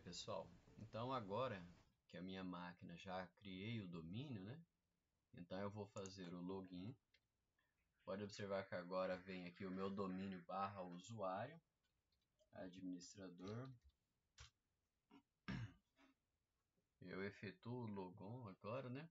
pessoal, então agora que a minha máquina já criei o domínio, né? Então eu vou fazer o login. Pode observar que agora vem aqui o meu domínio barra usuário, administrador. Eu efetuo o logon agora, né?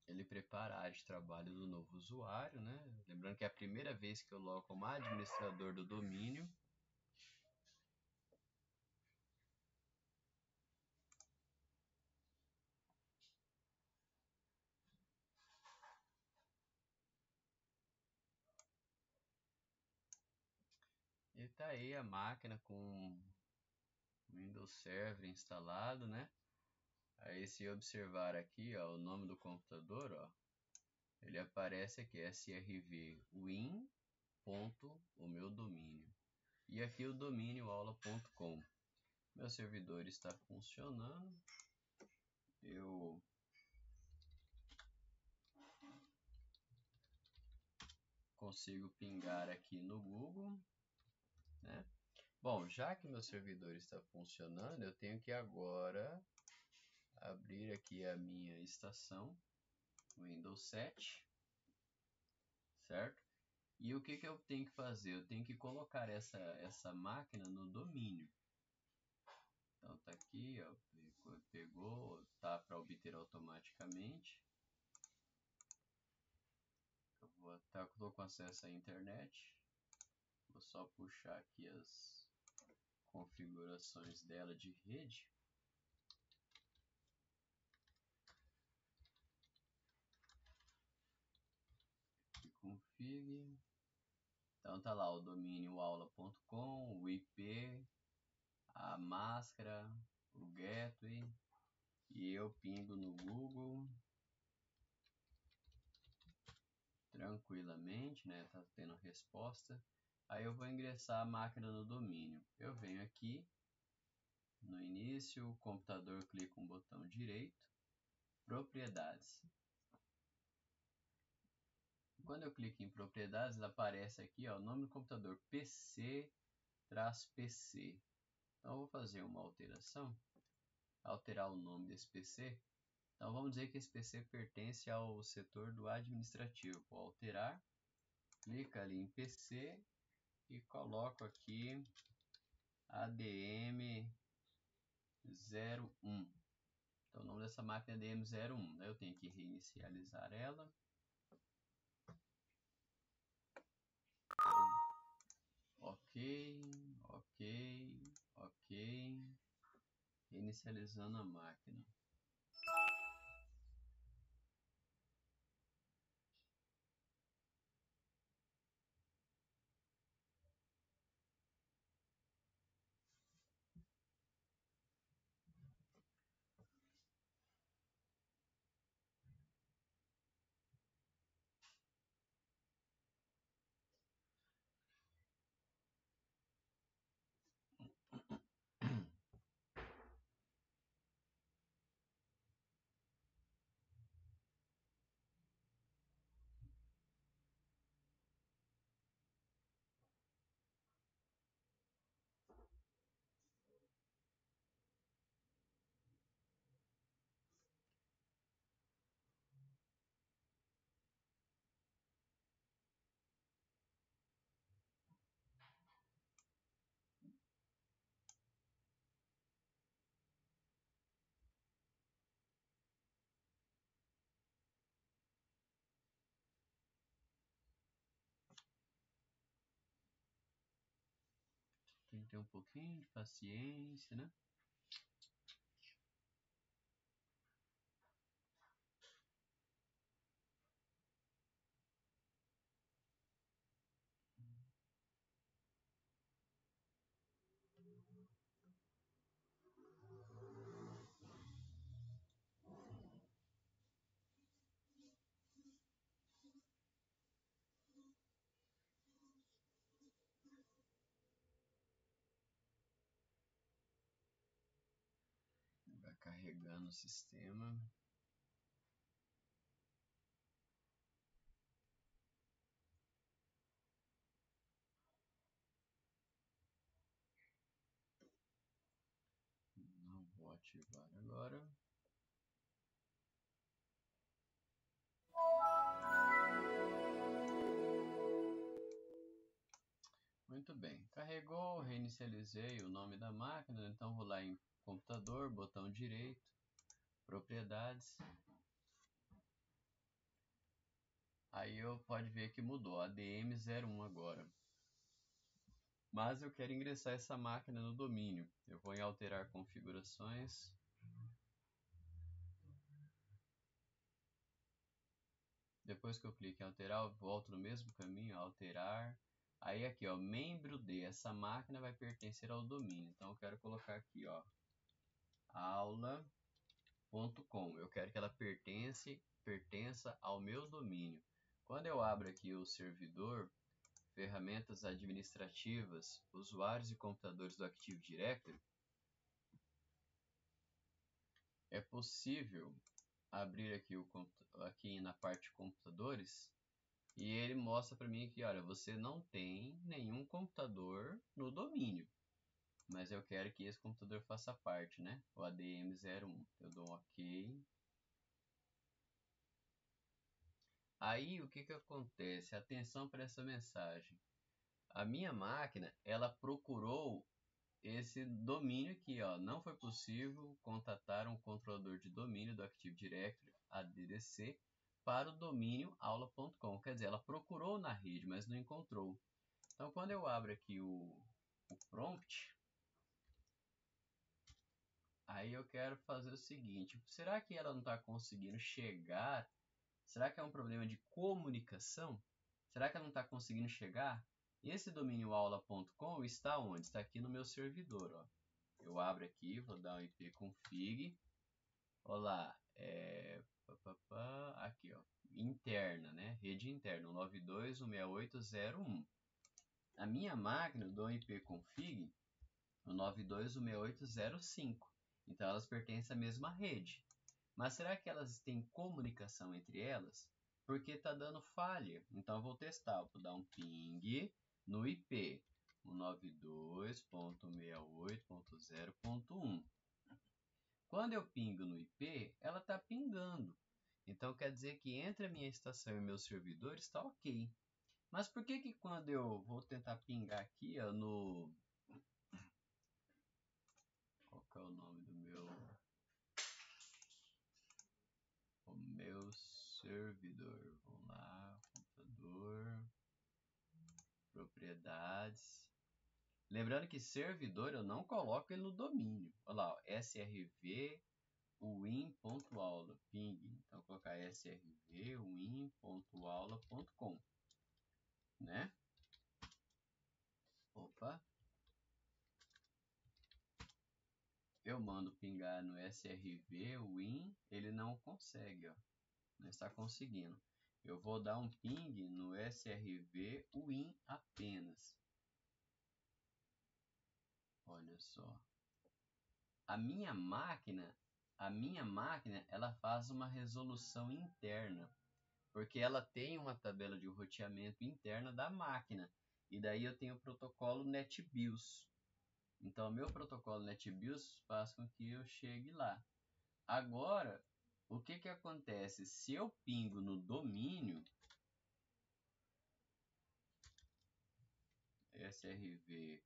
Ele prepara a área de trabalho do novo usuário, né? Lembrando que é a primeira vez que eu logo como administrador do domínio. E tá aí a máquina com o Windows Server instalado, né? Aí se observar aqui, ó, o nome do computador, ó, ele aparece aqui, srv win. O meu domínio. E aqui o domínio aula.com. Meu servidor está funcionando. Eu consigo pingar aqui no Google, né? Bom, já que meu servidor está funcionando, eu tenho que agora abrir aqui a minha estação Windows 7, certo? E o que eu tenho que fazer? Eu tenho que colocar essa máquina no domínio. Então tá aqui, ó, pegou, tá para obter automaticamente. Estou com acesso à internet. Vou só puxar aqui as configurações dela de rede. Config. Então tá lá o domínio aula.com, o IP, a máscara, o gateway, e eu pingo no Google tranquilamente, né? Tá tendo resposta. Aí eu vou ingressar a máquina no domínio. Eu venho aqui no início, o computador, clico no botão direito, propriedades. Quando eu clico em propriedades, aparece aqui ó, o nome do computador PC-PC. Então eu vou fazer uma alteração, alterar o nome desse PC. Então vamos dizer que esse PC pertence ao setor do administrativo. Vou alterar, clica ali em PC e coloco aqui ADM01. Então o nome dessa máquina é ADM01. Daí eu tenho que reinicializar ela. Ok, ok, ok. Inicializando a máquina. Tem que ter um pouquinho de paciência, né? Vai carregando o sistema. ativar agora. Muito bem, carregou, reinicializei o nome da máquina, então vou lá em computador, botão direito, propriedades. Aí eu pode ver que mudou, ADM01 agora. Mas eu quero ingressar essa máquina no domínio. Eu vou em alterar configurações. Depois que eu clico em alterar, eu volto no mesmo caminho, alterar. Aí aqui, ó, membro de essa máquina vai pertencer ao domínio. Então eu quero colocar aqui, ó, aula.com. Eu quero que ela pertença ao meu domínio. Quando eu abro aqui o servidor, ferramentas administrativas, usuários e computadores do Active Directory, é possível abrir aqui na parte de computadores e ele mostra para mim que, olha, você não tem nenhum computador no domínio, mas eu quero que esse computador faça parte, né? O ADM01. Eu dou um OK. Aí o que acontece? Atenção para essa mensagem. A minha máquina, ela procurou esse domínio aqui, ó. Não foi possível contatar um controlador de domínio do Active Directory, ADDC, para o domínio aula.com. Quer dizer, ela procurou na rede, mas não encontrou. Então, quando eu abro aqui o prompt, aí eu quero fazer o seguinte: será que ela não está conseguindo chegar? Será que é um problema de comunicação? Será que ela não está conseguindo chegar? Esse domínio aula.com está onde? Está aqui no meu servidor, ó. Eu abro aqui, vou dar um ipconfig. Olá, aqui, ó, interna, né? Rede interna, 92.168.0.1. A minha máquina, eu dou um ipconfig no 92.168.0.5. Então elas pertencem à mesma rede. Mas será que elas têm comunicação entre elas? Porque está dando falha. Então eu vou testar. Vou dar um ping no IP, 92.68.0.1. Quando eu pingo no IP, ela está pingando. Então quer dizer que entre a minha estação e meu servidor está ok. Mas por que quando eu vou tentar pingar aqui, ó, no... Qual que é o nome do meu servidor? Vamos lá, computador, propriedades. Lembrando que servidor eu não coloco ele no domínio. Olha lá, ó, srv win.aula, ping. Então vou colocar srv win.aula.com, né? Opa. Eu mando pingar no srv win, ele não consegue, ó. Não está conseguindo. Eu vou dar um ping no srv win apenas. Olha só. A minha máquina, ela faz uma resolução interna, porque ela tem uma tabela de roteamento interna da máquina. E daí eu tenho o protocolo NetBIOS. Então, o meu protocolo NetBIOS faz com que eu chegue lá. Agora, o que acontece? Se eu pingo no domínio, srv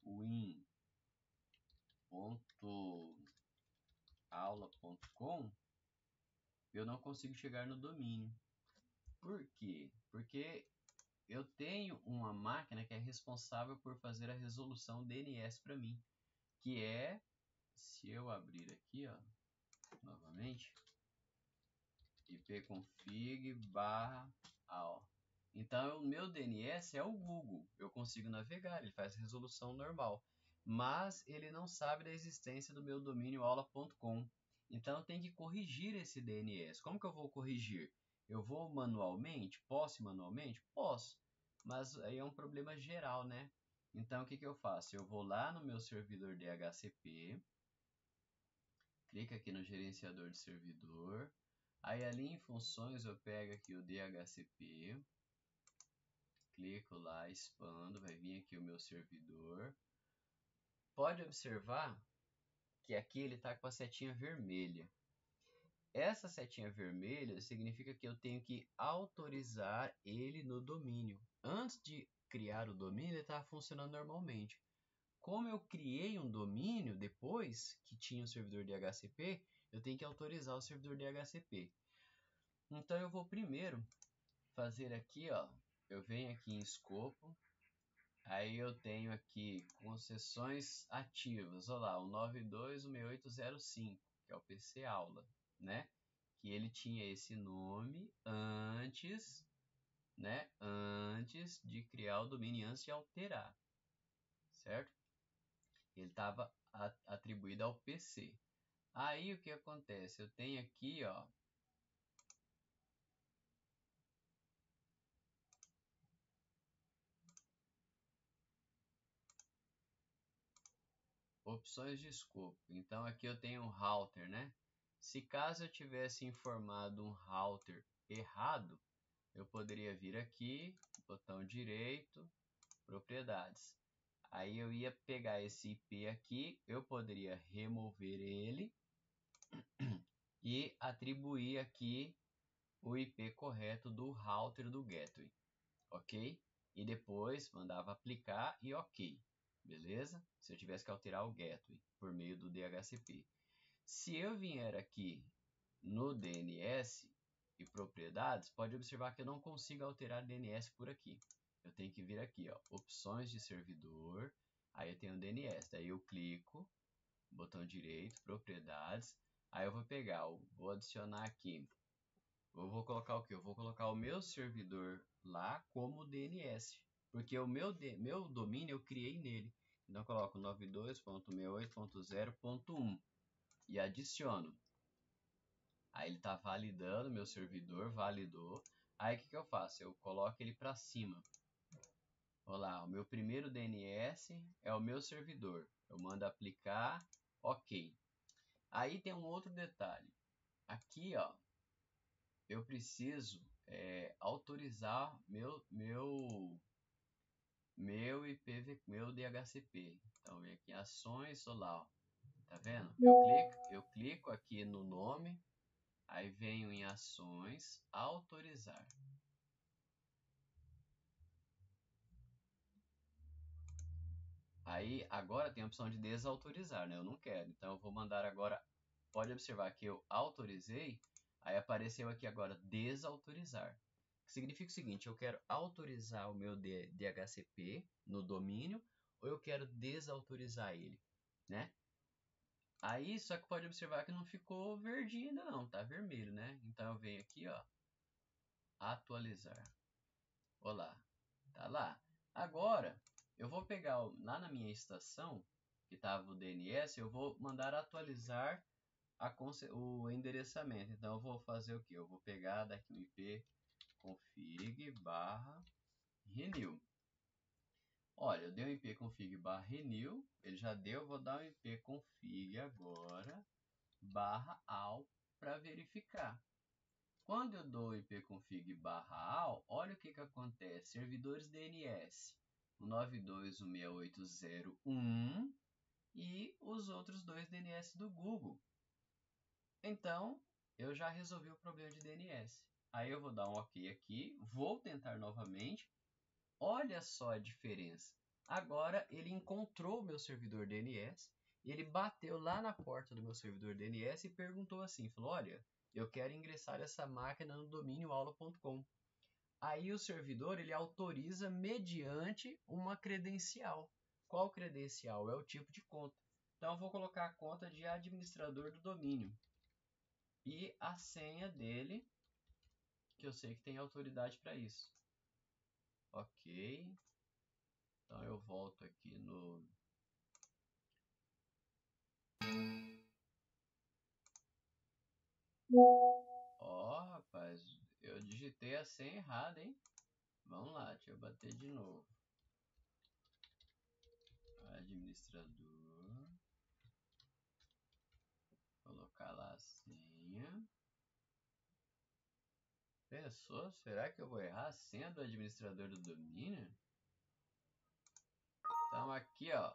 win.aula.com, eu não consigo chegar no domínio. Por quê? Porque eu tenho uma máquina que é responsável por fazer a resolução DNS para mim, que é, se eu abrir aqui, ó, novamente, ipconfig/all. Então, o meu DNS é o Google. Eu consigo navegar, ele faz resolução normal. Mas ele não sabe da existência do meu domínio aula.com. Então, tem que corrigir esse DNS. Como que eu vou corrigir? Eu vou manualmente? Posso ir manualmente? Posso. Mas aí é um problema geral, né? Então, o que eu faço? Eu vou lá no meu servidor DHCP, clico aqui no gerenciador de servidor, aí ali em funções eu pego aqui o DHCP, clico lá, expando, vai vir aqui o meu servidor. Pode observar que aqui ele está com a setinha vermelha. Essa setinha vermelha significa que eu tenho que autorizar ele no domínio. Antes de criar o domínio, ele estava funcionando normalmente. Como eu criei um domínio depois que tinha o servidor DHCP, eu tenho que autorizar o servidor DHCP. Então eu vou primeiro fazer aqui, ó, eu venho aqui em escopo, aí eu tenho aqui concessões ativas, olha lá, o 92.168.0.5, que é o PC aula, né? Que ele tinha esse nome antes, né? Antes de criar o domínio, antes de alterar, certo? Ele estava atribuído ao PC. Aí o que acontece? Eu tenho aqui, ó, opções de escopo. Então aqui eu tenho um router, né? Se caso eu tivesse informado um router errado, eu poderia vir aqui, botão direito, propriedades. Aí eu ia pegar esse IP aqui, eu poderia remover ele e atribuir aqui o IP correto do router do gateway, ok? E depois mandava aplicar e ok, beleza? Se eu tivesse que alterar o gateway por meio do DHCP. Se eu vier aqui no DNS e propriedades, pode observar que eu não consigo alterar DNS por aqui. Eu tenho que vir aqui, ó, opções de servidor, aí eu tenho o DNS, daí eu clico, botão direito, propriedades, aí eu vou pegar, vou adicionar aqui, eu vou colocar o que? Eu vou colocar o meu servidor lá como DNS, porque o meu domínio eu criei nele. Então eu coloco 92.68.0.1 e adiciono. Aí ele está validando, meu servidor validou. Aí o que eu faço? Eu coloco ele para cima. Olha lá, o meu primeiro DNS é o meu servidor. Eu mando aplicar, ok. Aí tem um outro detalhe. Aqui, ó, eu preciso autorizar meu IPv, meu DHCP. Então, vem aqui em ações, lá, ó. Tá vendo? Eu clico aqui no nome, aí venho em ações, autorizar. Aí agora tem a opção de desautorizar, né? Eu não quero, então eu vou mandar agora. Pode observar que eu autorizei, aí apareceu aqui agora desautorizar. Que significa o seguinte: eu quero autorizar o meu DHCP no domínio ou eu quero desautorizar ele, né? Aí só que pode observar que não ficou verdinho ainda não, tá vermelho, né? Então eu venho aqui, ó, atualizar. Olá, tá lá. Agora eu vou pegar lá na minha estação que estava o DNS, eu vou mandar atualizar o endereçamento. Então eu vou fazer o que? Eu vou pegar daqui o IP config barra renew. Olha, eu dei um IP config barra renew, ele já deu, eu vou dar um IP config agora barra all para verificar. Quando eu dou ipconfig barra all, olha o que acontece. Servidores DNS, o 92.168.0.1 e os outros dois DNS do Google. Então, eu já resolvi o problema de DNS. Aí eu vou dar um OK aqui, vou tentar novamente. Olha só a diferença. Agora ele encontrou o meu servidor DNS, ele bateu lá na porta do meu servidor DNS e perguntou assim, falou, olha, eu quero ingressar essa máquina no domínio aula.com. Aí o servidor ele autoriza mediante uma credencial. Qual credencial? É o tipo de conta. Então eu vou colocar a conta de administrador do domínio e a senha dele, que eu sei que tem autoridade para isso. Ok. Então eu volto aqui no... Ó, rapaz, eu digitei a senha errada, hein? Vamos lá, deixa eu bater de novo. Administrador. Colocar lá a senha. Pensou? Será que eu vou errar a senha do administrador do domínio? Então aqui, ó.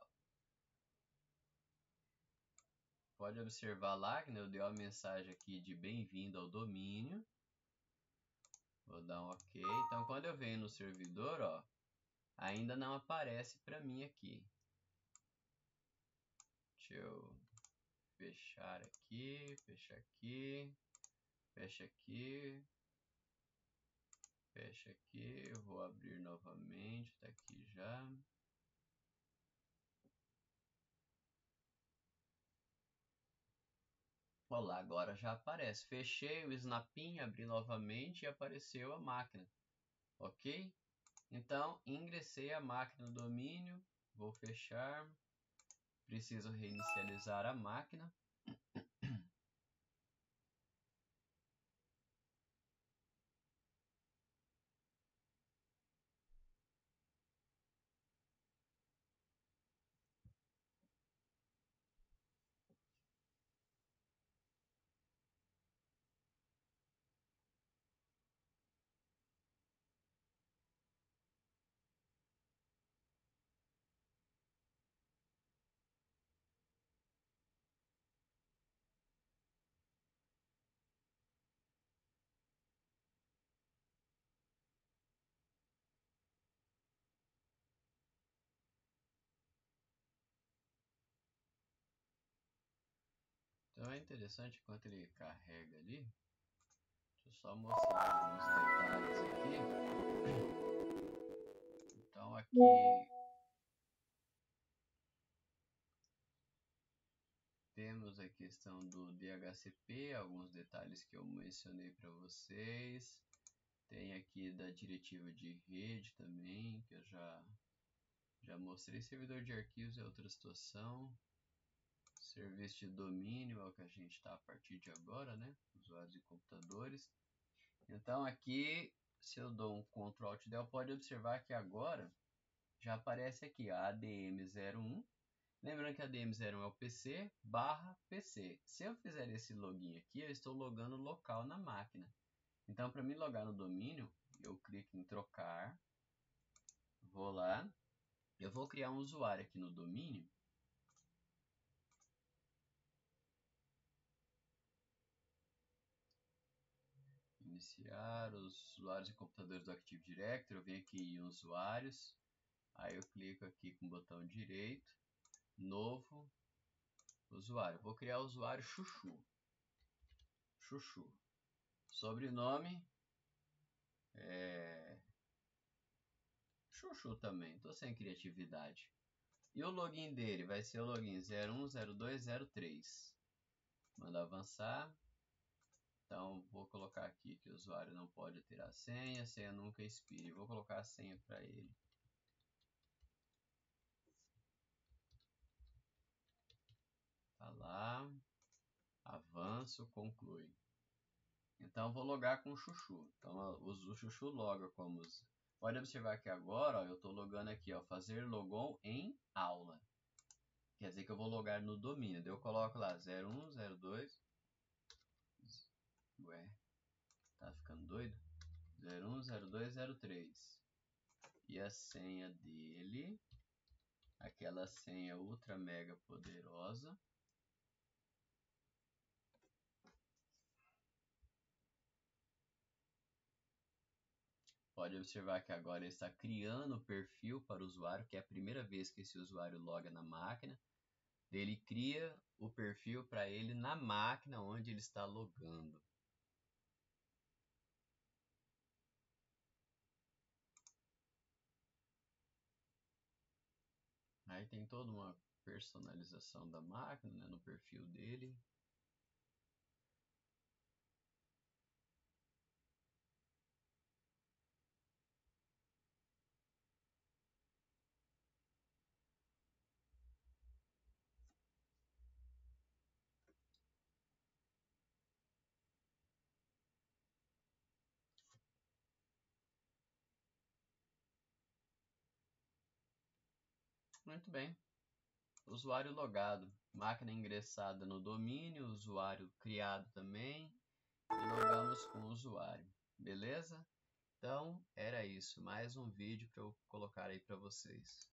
pode observar lá que eu dei uma mensagem aqui de bem-vindo ao domínio. Vou dar um OK. Então, quando eu venho no servidor, ó, ainda não aparece para mim aqui. Deixa eu fechar aqui, fecha aqui, fecha aqui, fecha aqui. Eu vou abrir novamente, tá aqui já. Olá, agora já aparece. Fechei o Snapin, abri novamente e apareceu a máquina. Ok? Então, ingressei a máquina no domínio. Vou fechar. Preciso reinicializar a máquina. Então é interessante enquanto ele carrega ali. Deixa eu só mostrar alguns detalhes aqui. Então aqui temos a questão do DHCP, alguns detalhes que eu mencionei para vocês. Tem aqui da diretiva de rede também, que eu já mostrei. Servidor de arquivos é outra situação. Serviço de domínio é o que a gente está a partir de agora, né? Usuários de computadores. Então aqui, se eu dou um Ctrl Alt Del, pode observar que agora já aparece aqui a ADM01. Lembrando que a ADM01 é o PC / PC. Se eu fizer esse login aqui, eu estou logando local na máquina. Então, para me logar no domínio, eu clico em trocar. Vou lá. Eu vou criar um usuário aqui no domínio. Iniciar os usuários e computadores do Active Directory. Eu venho aqui em usuários. Aí eu clico aqui com o botão direito. Novo usuário. Vou criar o usuário Chuchu. Chuchu. Sobrenome. Chuchu também. Estou sem criatividade. E o login dele vai ser o login 010203. Manda avançar. Então, vou colocar aqui que o usuário não pode ter a senha nunca expire. Vou colocar a senha para ele. Tá lá. Avanço, conclui. Então, vou logar com o Chuchu. Então, o Chuchu loga como... Pode observar que agora, ó, eu estou logando aqui, ó, fazer logon em aula. Quer dizer que eu vou logar no domínio. Daí eu coloco lá 0102. Ué, tá ficando doido? 010203. E a senha dele, aquela senha ultra mega poderosa. Pode observar que agora ele está criando o perfil para o usuário, que é a primeira vez que esse usuário loga na máquina. Ele cria o perfil para ele na máquina onde ele está logando. Aí tem toda uma personalização da máquina, né, no perfil dele. Muito bem. Usuário logado. Máquina ingressada no domínio, usuário criado também. E logamos com o usuário. Beleza? Então, era isso. Mais um vídeo para eu colocar aí para vocês.